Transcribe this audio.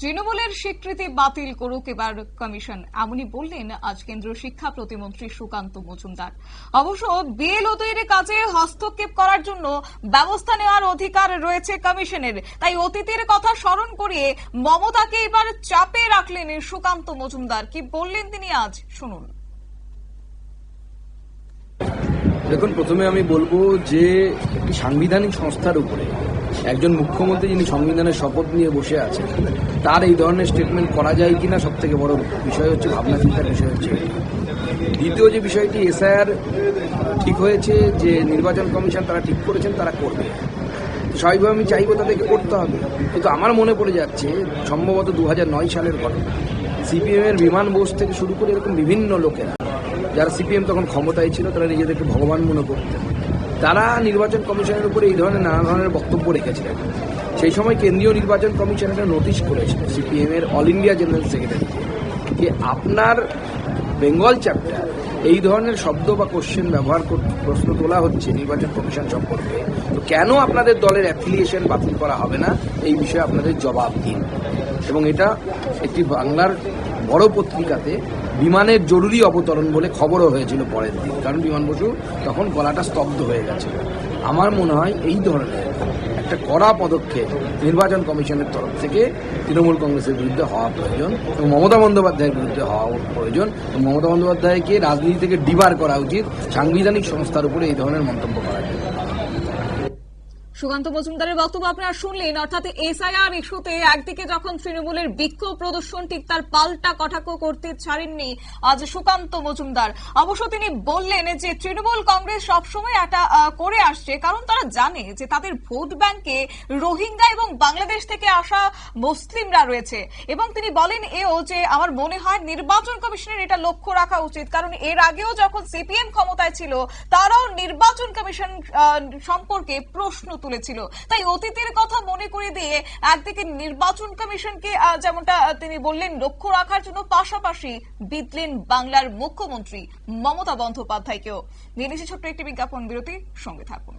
তৃণমূলের স্বীকৃতি বাতিল করুক এবার কমিশন, এমনই বললেন আজ কেন্দ্রীয় শিক্ষা প্রতিমন্ত্রী সুকান্ত মজুমদার। অবশ্য বিএলও তৈরির কাজে হস্তক্ষেপ করার জন্য ব্যবস্থা নেওয়ার অধিকার রয়েছে কমিশনের, তাই অতীতের কথা স্মরণ করিয়ে মমতাকে এবার চাপে রাখলেন সুকান্ত মজুমদার। কি বললেন তিনি আজ, শুনুন। দেখুন, প্রথমে আমি বলবো যে একটি সাংবিধানিক সংস্থার উপরে একজন মুখ্যমন্ত্রী যিনি সংবিধানের শপথ নিয়ে বসে আছেন তার এই ধরনের স্টেটমেন্ট করা যায় কিনা সব থেকে বড় বিষয় হচ্ছে, ভাবনা চিন্তার বিষয় হচ্ছে। দ্বিতীয় যে বিষয়টি, এসআইআর ঠিক হয়েছে যে নির্বাচন কমিশন তারা ঠিক করেছেন তারা করবে, স্বাভাবিকভাবে আমি চাইবো তাদেরকে করতে হবে। কিন্তু আমার মনে পড়ে যাচ্ছে সম্ভবত 2009 সালের ঘটনা। সিপিএম এর বিমান বোস থেকে শুরু করে এরকম বিভিন্ন লোকেরা, যারা সিপিএম তখন ক্ষমতায় ছিল, তারা নিজেদেরকে ভগবান মনে করতেন, তারা নির্বাচন কমিশনের উপরে এই ধরনের নানা ধরনের বক্তব্য রেখেছিলেন। সেই সময় কেন্দ্রীয় নির্বাচন কমিশন একটা নোটিশ করেছিল সিপিএম এর অল ইন্ডিয়া জেনারেল সেক্রেটারিকে যে আপনার বেঙ্গল চ্যাপ্টার এই ধরনের শব্দ বা কোশ্চেন ব্যবহার প্রশ্ন তোলা হচ্ছে নির্বাচন কমিশন সম্পর্কে, তো কেন আপনাদের দলের অ্যাফিলিয়েশন বাতিল করা হবে না, এই বিষয়ে আপনাদের জবাব দিন। এবং এটা একটি বাংলার বড় পত্রিকাতে বিমানের জরুরি অবতরণ বলে খবরও হয়েছিল পরের দিন, কারণ বিমান বসু তখন গলাটা স্তব্ধ হয়ে গেছিল। আমার মনে হয় এই ধরনের একটা কড়া পদক্ষেপ নির্বাচন কমিশনের তরফ থেকে তৃণমূল কংগ্রেসের বিরুদ্ধে হওয়া প্রয়োজন এবং মমতা বন্দ্যোপাধ্যায়ের বিরুদ্ধে হওয়া প্রয়োজন। এবং মমতা বন্দ্যোপাধ্যায়কে রাজনীতি থেকে ডিবার করা উচিত, সাংবিধানিক সংস্থার উপরে এই ধরনের মন্তব্য করা যায়। সুকান্ত মজুমদারের বক্তব্য আপনারা শুনলেন। অর্থাৎ এসআইআর ইস্যুতে একদিকে যখন তৃণমূলের বিক্ষোভ প্রদর্শন, ঠিক তার পাল্টা কটাক্ষ করতে ছাড়েননি আজ সুকান্ত মজুমদার। অবশ্য তিনি বললেন যে তৃণমূল কংগ্রেস সবসময় এটা করে আসছে কারণ তারা জানে যে তাদের ভোট ব্যাংকে রোহিঙ্গা এবং বাংলাদেশ থেকে আসা মুসলিমরা রয়েছে। এবং তিনি বলেন এও যে আমার মনে হয় নির্বাচন কমিশনের এটা লক্ষ্য রাখা উচিত, কারণ এর আগেও যখন সিপিএম ক্ষমতায় ছিল তারাও নির্বাচন কমিশন সম্পর্কে প্রশ্ন তুলেছিল। তাই অতীতের কথা মনে করে দিয়ে একদিকে নির্বাচন কমিশনকে যেমনটা তিনি বললেন লক্ষ্য রাখার জন্য, পাশাপাশি বিদলেন বাংলার মুখ্যমন্ত্রী মমতা বন্দ্যোপাধ্যায়কেও। নিয়ে নিচ্ছি ছোট্ট একটি বিজ্ঞাপন বিরতি, সঙ্গে থাকুন।